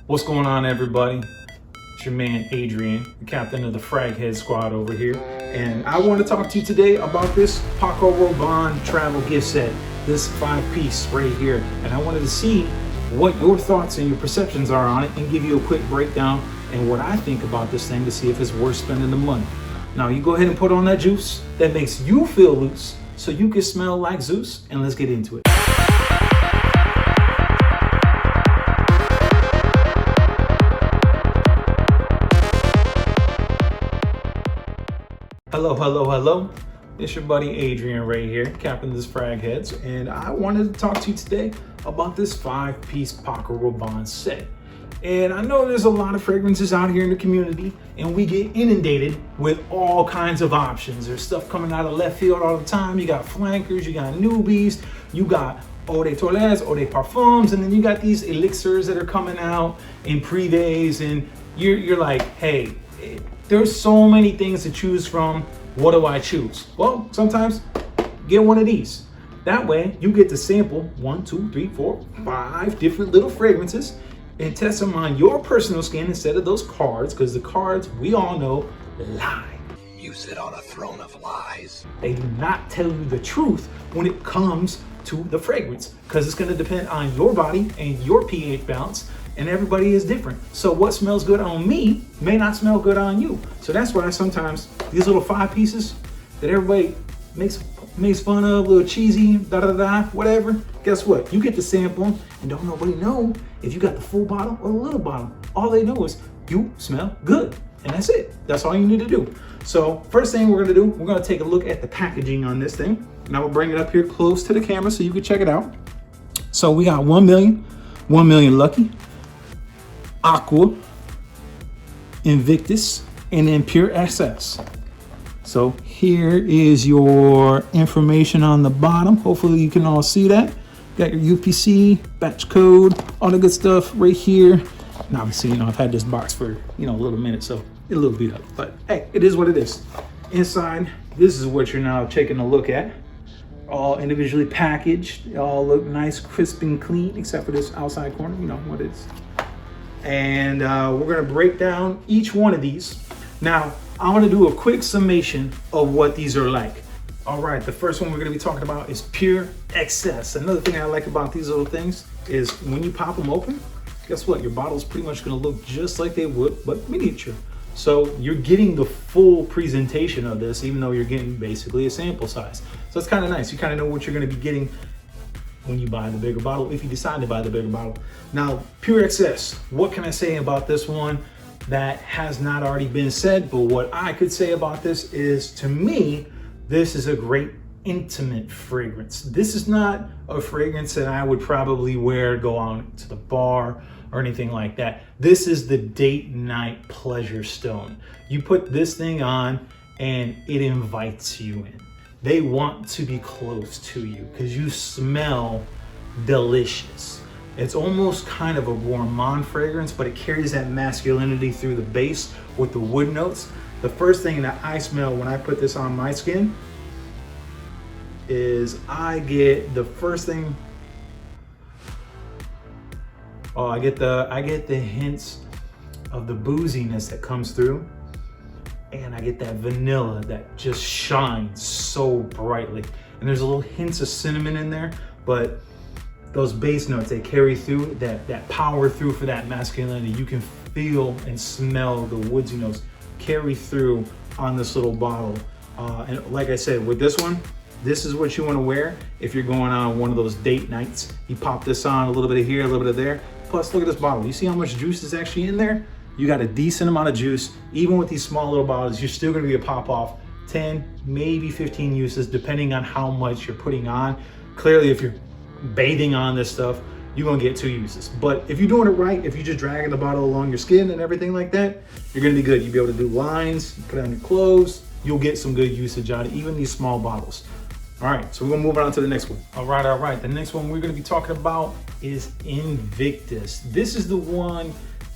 What's going on, everybody? It's your man Adrian, the captain of the Frag Head Squad over here, and I want to talk to you today about this Paco Rabanne travel gift set, this 5-piece right here. And I wanted to see what your thoughts and your perceptions are on it, and give you a quick breakdown and what I think about this thing to see if it's worth spending the money. Now, you go ahead and put on that juice that makes you feel loose, so you can smell like Zeus, and let's get into it. Hello. It's your buddy Adrian right here, captain of this Frag Heads, and I wanted to talk to you today about this 5-piece Paco Rabanne set. And I know there's a lot of fragrances out here in the community, and we get inundated with all kinds of options. There's stuff coming out of left field all the time. You got flankers, you got newbies, you got eau de toilette, eau de parfums, and then you got these elixirs that are coming out in privés, and you're like, hey, there's so many things to choose from. What do I choose? Well, sometimes get one of these. That way you get to sample 1, 2, 3, 4, 5 different little fragrances and test them on your personal skin instead of those cards, because the cards, we all know, lie. You sit on a throne of lies. They do not tell you the truth when it comes to the fragrance, because it's going to depend on your body and your pH balance, and everybody is different. So what smells good on me may not smell good on you. So that's why sometimes these little 5 pieces that everybody makes fun of, a little cheesy, whatever, guess what? You get to sample them, and don't nobody know if you got the full bottle or the little bottle. All they know is you smell good, and that's it. That's all you need to do. So first thing we're gonna do, we're gonna take a look at the packaging on this thing, and I will bring it up here close to the camera so you can check it out. So we got 1 million Lucky, Aqua, Invictus, and then Pure SS. So here is your information on the bottom. Hopefully you can all see that. Got your UPC, batch code, all the good stuff right here. And obviously, I've had this box for, a little minute, so it's a little beat up. But hey, it is what it is. Inside, this is what you're now taking a look at. All individually packaged. They all look nice, crisp, and clean, except for this outside corner. You know what it is. And we're gonna break down each one of these. Now, I wanna do a quick summation of what these are like. All right, the first one we're gonna be talking about is Pure XS. Another thing I like about these little things is when you pop them open, guess what? Your bottle's pretty much gonna look just like they would, but miniature. So you're getting the full presentation of this, even though you're getting basically a sample size. So it's kind of nice. You kind of know what you're gonna be getting when you buy the bigger bottle, if you decide to buy the bigger bottle. Now, Pure XS, what can I say about this one that has not already been said? But what I could say about this is, to me, this is a great intimate fragrance. This is not a fragrance that I would probably wear, go out to the bar or anything like that. This is the date night pleasure stone. You put this thing on and it invites you in. They want to be close to you because you smell delicious. It's almost kind of a gourmand fragrance, but it carries that masculinity through the base with the wood notes. The first thing that I smell when I put this on my skin is I get the hints of the booziness that comes through. And I get that vanilla that just shines so brightly. And there's a little hints of cinnamon in there, but those base notes, they carry through, that power through for that masculinity. You can feel and smell the woodsy notes carry through on this little bottle. And like I said, with this one, this is what you want to wear if you're going on one of those date nights. You pop this on, a little bit of here, a little bit of there. Plus, look at this bottle. You see how much juice is actually in there? You got a decent amount of juice. Even with these small little bottles, you're still gonna be a pop off 10, maybe 15 uses, depending on how much you're putting on. Clearly, if you're bathing on this stuff, you're gonna get 2 uses. But if you're doing it right, if you're just dragging the bottle along your skin and everything like that, you're gonna be good. You'll be able to do lines, put it on your clothes, you'll get some good usage out of even these small bottles. All right, so we're gonna move on to the next one. All right. The next one we're gonna be talking about is Invictus. This is the one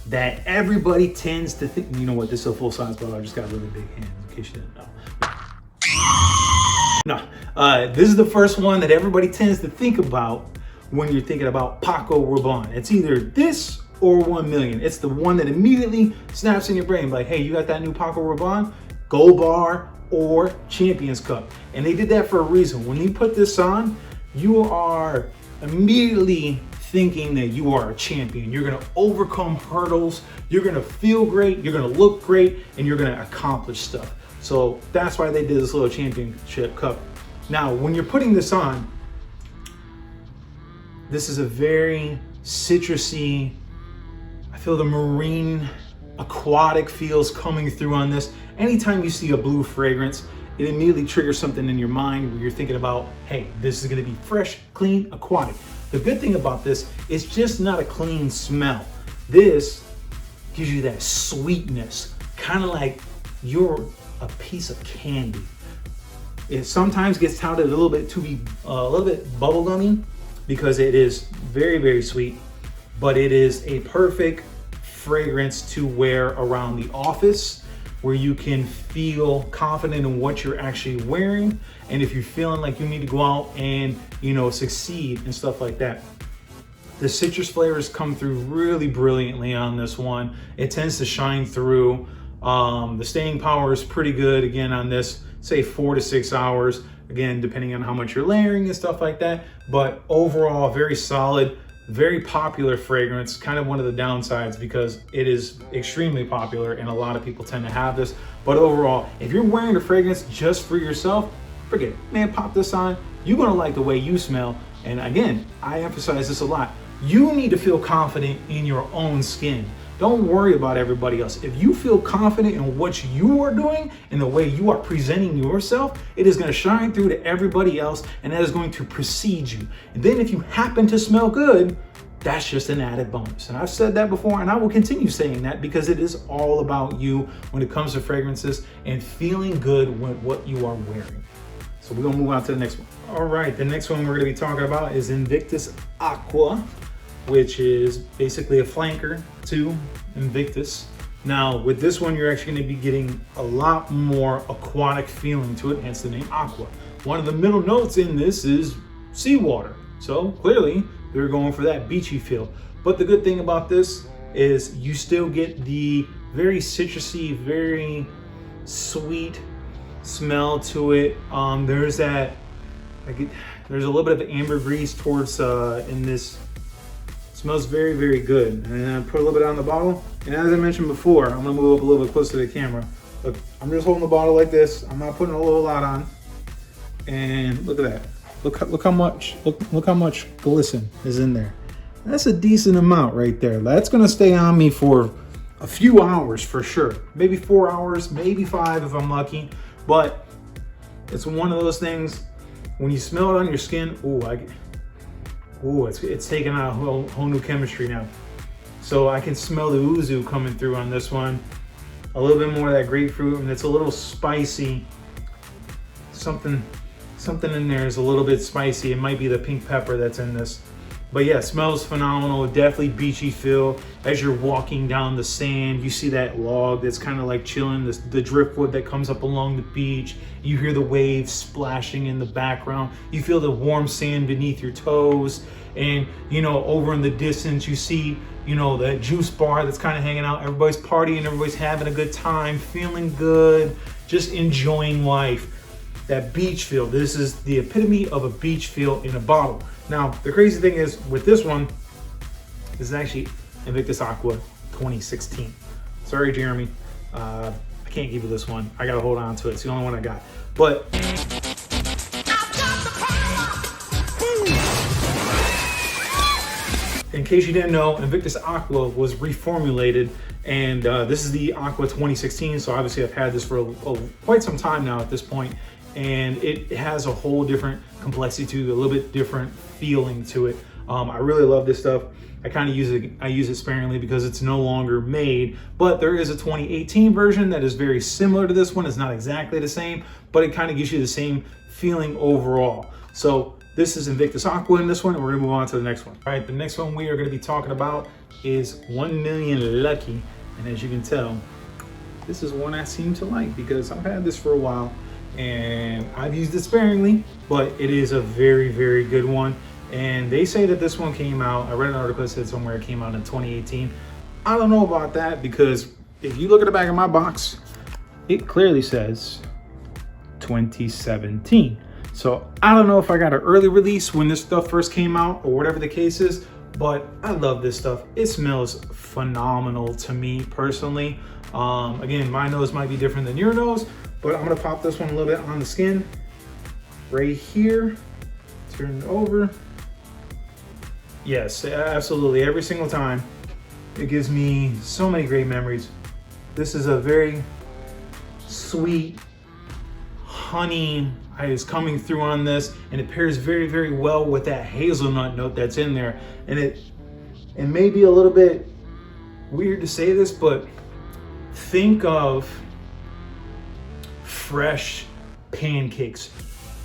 that everybody tends to think, you know what, this is a full-size bottle. I just got really big hands, in case you didn't know. No, this is the first one that everybody tends to think about when you're thinking about Paco Rabanne. It's either this or 1 million. It's the one that immediately snaps in your brain, like, hey, you got that new Paco Rabanne? Gold Bar or Champions Cup. And they did that for a reason. When you put this on, you are immediately thinking that you are a champion. You're gonna overcome hurdles, you're gonna feel great, you're gonna look great, and you're gonna accomplish stuff. So that's why they did this little championship cup. Now, when you're putting this on, this is a very citrusy, I feel the marine aquatic feels coming through on this. Anytime you see a blue fragrance, it immediately triggers something in your mind where you're thinking about, hey, this is gonna be fresh, clean, aquatic. The good thing about this, it's just not a clean smell. This gives you that sweetness, kind of like you're a piece of candy. It sometimes gets touted a little bit to be a little bit bubblegummy because it is very, very sweet, but it is a perfect fragrance to wear around the office where you can feel confident in what you're actually wearing. And if you're feeling like you need to go out and, you know, succeed and stuff like that. The citrus flavors come through really brilliantly on this one. It tends to shine through. The staying power is pretty good again on this, say 4 to 6 hours, again, depending on how much you're layering and stuff like that. But overall, very solid, very popular fragrance. Kind of one of the downsides because it is extremely popular and a lot of people tend to have this. But overall, if you're wearing a fragrance just for yourself, forget it. Man, pop this on. You're gonna like the way you smell. And again, I emphasize this a lot. You need to feel confident in your own skin. Don't worry about everybody else. If you feel confident in what you are doing and the way you are presenting yourself, it is going to shine through to everybody else, and that is going to precede you. And then if you happen to smell good, that's just an added bonus. And I've said that before, and I will continue saying that because it is all about you when it comes to fragrances and feeling good with what you are wearing. So we're going to move on to the next one. All right, the next one we're going to be talking about is Invictus Aqua, which is basically a flanker to Invictus. Now, with this one, you're actually going to be getting a lot more aquatic feeling to it, hence the name Aqua. One of the middle notes in this is seawater. So clearly, they're going for that beachy feel. But the good thing about this is you still get the very citrusy, very sweet smell to it. There's that, there's a little bit of ambergris towards in this. Smells very, very good. And I put a little bit on the bottle. And as I mentioned before, I'm gonna move up a little bit closer to the camera. Look, I'm just holding the bottle like this. I'm not putting a whole lot on. And look at that. Look how much glisten is in there. That's a decent amount right there. That's gonna stay on me for a few hours for sure. Maybe 4 hours, maybe 5 if I'm lucky. But it's one of those things, when you smell it on your skin, it's taking on a whole new chemistry now. So I can smell the ouzo coming through on this one. A little bit more of that grapefruit, and it's a little spicy. Something in there is a little bit spicy. It might be the pink pepper that's in this. But yeah, smells phenomenal. Definitely beachy feel. As you're walking down the sand, you see that log that's kind of like chilling, the driftwood that comes up along the beach. You hear the waves splashing in the background. You feel the warm sand beneath your toes. And, you know, over in the distance, you see, you know, that juice bar that's kind of hanging out. Everybody's partying, everybody's having a good time, feeling good, just enjoying life. That beach feel. This is the epitome of a beach feel in a bottle. Now, the crazy thing is with this one, this is actually Invictus Aqua 2016. Sorry, Jeremy. I can't give you this one. I gotta hold on to it. It's the only one I got. But in case you didn't know, Invictus Aqua was reformulated, and this is the Aqua 2016. So obviously I've had this for quite some time now at this point. And it has a whole different complexity to it, a little bit different feeling to it. I really love this stuff. I kind of use it sparingly because it's no longer made, but there is a 2018 version that is very similar to this one. It's not exactly the same, but it kind of gives you the same feeling overall. So this is Invictus Aqua in this one, and we're gonna move on to the next one. All right, the next one we are gonna be talking about is 1 Million Lucky. And as you can tell, this is one I seem to like because I've had this for a while. And I've used it sparingly, but it is a very, very good one. And they say that this one came out, I read an article that said somewhere it came out in 2018. I don't know about that, because if you look at the back of my box, it clearly says 2017. So I don't know if I got an early release when this stuff first came out or whatever the case is, but I love this stuff. It smells phenomenal to me personally. Again, my nose might be different than your nose, but I'm gonna pop this one a little bit on the skin right here. Turn it over. Yes, absolutely. Every single time, it gives me so many great memories. This is a very sweet honey is coming through on this, and it pairs very, very well with that hazelnut note that's in there. And it may be a little bit weird to say this, but think of fresh pancakes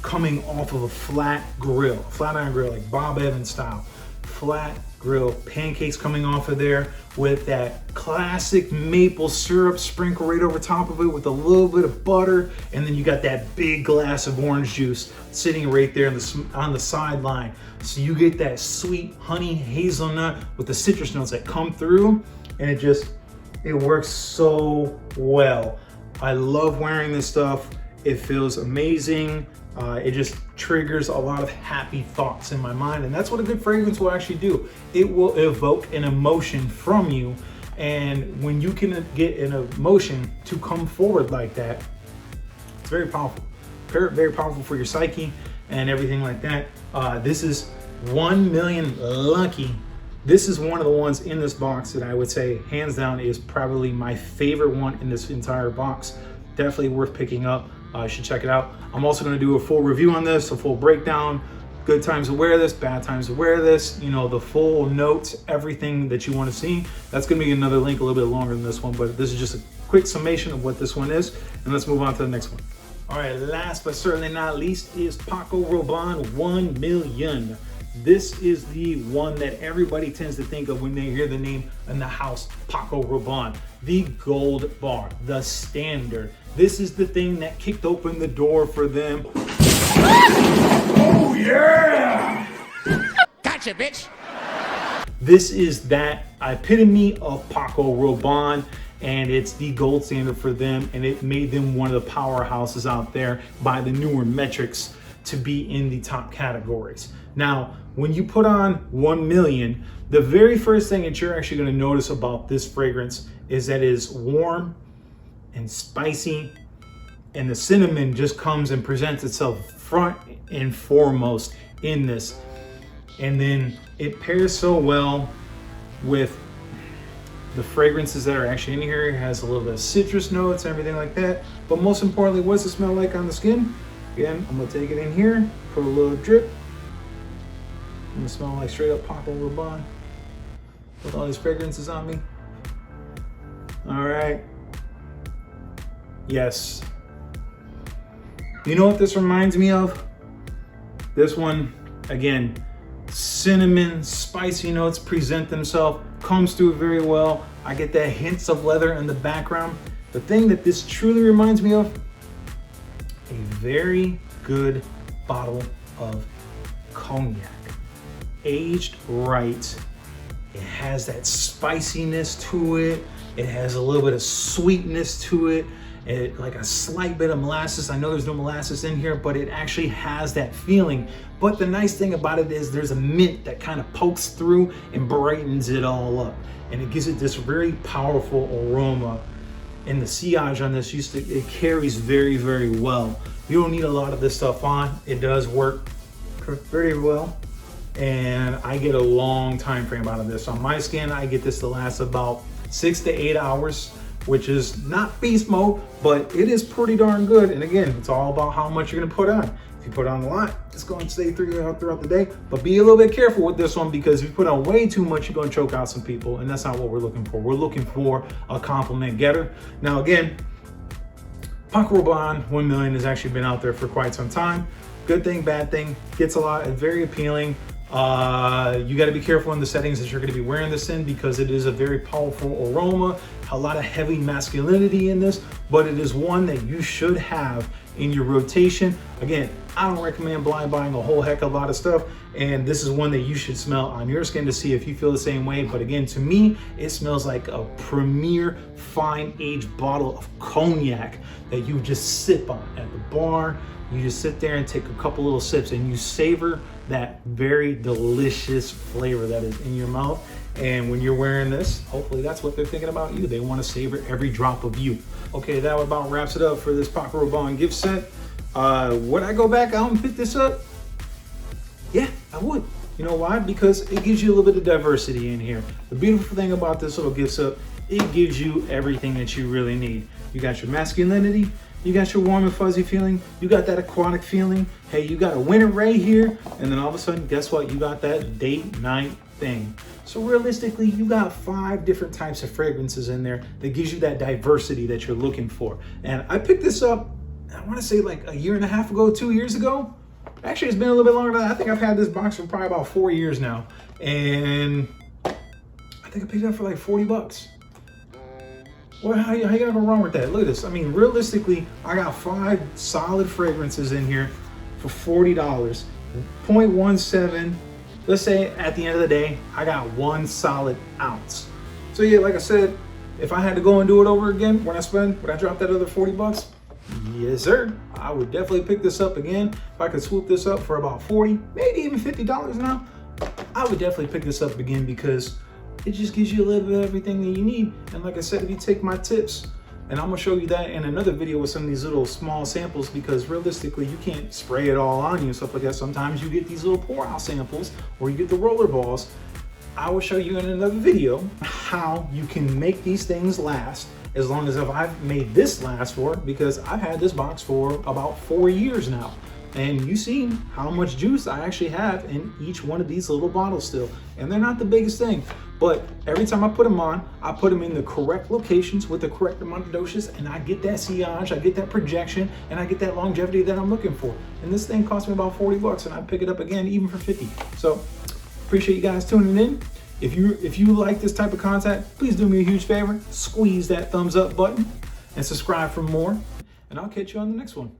coming off of a flat iron grill, like Bob Evans style. Flat grill pancakes coming off of there with that classic maple syrup sprinkled right over top of it with a little bit of butter, and then you got that big glass of orange juice sitting right there on the sideline. So you get that sweet honey hazelnut with the citrus notes that come through, and it works so well. I love wearing this stuff. It feels amazing. It just triggers a lot of happy thoughts in my mind, and that's what a good fragrance will actually do. It will evoke an emotion from you, and when you can get an emotion to come forward like that, it's very powerful. Very, very powerful for your psyche and everything like that. This is 1 million lucky. This is one of the ones in this box that I would say hands down is probably my favorite one in this entire box. Definitely worth picking up. You should check it out. I'm also going to do a full review on this, a full breakdown, good times to wear this, bad times to wear this, you know, the full notes, everything that you want to see. That's going to be another link a little bit longer than this one, but this is just a quick summation of what this one is, and let's move on to the next one. All right, last but certainly not least is Paco Rabanne 1 million. This is the one that everybody tends to think of when they hear the name in the house, Paco Rabanne. The gold bar, the standard. This is the thing that kicked open the door for them. Oh yeah! Gotcha, bitch! This is that epitome of Paco Rabanne, and it's the gold standard for them, and it made them one of the powerhouses out there by the newer metrics to be in the top categories. Now, when you put on 1 million, the very first thing that you're actually going to notice about this fragrance is that it is warm and spicy, and the cinnamon just comes and presents itself front and foremost in this. And then it pairs so well with the fragrances that are actually in here. It has a little bit of citrus notes and everything like that. But most importantly, what does it smell like on the skin? Again, I'm gonna take it in here, put a little drip. I'm gonna smell like straight up Paco Rabanne with all these fragrances on me. All right. Yes. You know what this reminds me of? This one, again, cinnamon, spicy notes present themselves, comes through very well. I get that hints of leather in the background. The thing that this truly reminds me of, a very good bottle of cognac. Aged right. It has that spiciness to it. It has a little bit of sweetness to it. Like a slight bit of molasses. I know there's no molasses in here, but it actually has that feeling. But the nice thing about it is there's a mint that kind of pokes through and brightens it all up. And it gives it this very powerful aroma. And the sillage on this, it carries very, very well. You don't need a lot of this stuff on. It does work very well. And I get a long time frame out of this. On my skin, I get this to last about 6 to 8 hours, which is not beast mode, but it is pretty darn good. And again, it's all about how much you're gonna put on. If you put on a lot, it's going to stay throughout the day, but be a little bit careful with this one, because if you put on way too much, you're gonna choke out some people, and that's not what we're looking for. We're looking for a compliment getter. Now again, Paco Rabanne 1 million has actually been out there for quite some time. Good thing, bad thing, gets a lot, very appealing. You got to be careful in the settings that you're going to be wearing this in, because it is a very powerful aroma, a lot of heavy masculinity in this, but it is one that you should have in your rotation. Again, I don't recommend blind buying a whole heck of a lot of stuff, and this is one that you should smell on your skin to see if you feel the same way. But again, to me, it smells like a premier fine aged bottle of cognac that you just sip on at the bar. You just sit there and take a couple little sips and you savor that very delicious flavor that is in your mouth. And when you're wearing this, hopefully that's what they're thinking about you. They want to savor every drop of you. Okay, that about wraps it up for this Paco Rabanne gift set. Would I go back out and pick this up? Yeah, I would. You know why? Because it gives you a little bit of diversity in here. The beautiful thing about this little gift set, it gives you everything that you really need. You got your masculinity, you got your warm and fuzzy feeling, you got that aquatic feeling. Hey, you got a winter ray here, and then all of a sudden, guess what? You got that date night thing. So realistically, you got 5 different types of fragrances in there that gives you that diversity that you're looking for. And I picked this up, I want to say like a year and a half ago, 2 years ago. Actually, it's been a little bit longer than that. I think I've had this box for probably about 4 years now. And I think I picked it up for like 40 bucks. Well, how you gonna go wrong with that? Look at this. I mean, realistically, I got 5 solid fragrances in here for $40. 0.17. Let's say at the end of the day, I got 1 solid ounce. So yeah, like I said, if I had to go and do it over again, would I drop that other 40 bucks? Yes, sir. I would definitely pick this up again. If I could swoop this up for about 40, maybe even $50 now, I would definitely pick this up again because it just gives you a little bit of everything that you need. And like I said, if you take my tips, and I'm gonna show you that in another video with some of these little small samples, because realistically, you can't spray it all on you and stuff like that. Sometimes you get these little pour out samples or you get the roller balls. I will show you in another video how you can make these things last as long as I've made this last for, because I've had this box for about 4 years now. And you've seen how much juice I actually have in each one of these little bottles still. And they're not the biggest thing, but every time I put them on, I put them in the correct locations with the correct amount of doses, and I get that sillage, I get that projection, and I get that longevity that I'm looking for. And this thing cost me about 40 bucks, and I pick it up again even for 50. So appreciate you guys tuning in. If you like this type of content, please do me a huge favor, squeeze that thumbs up button and subscribe for more, and I'll catch you on the next one.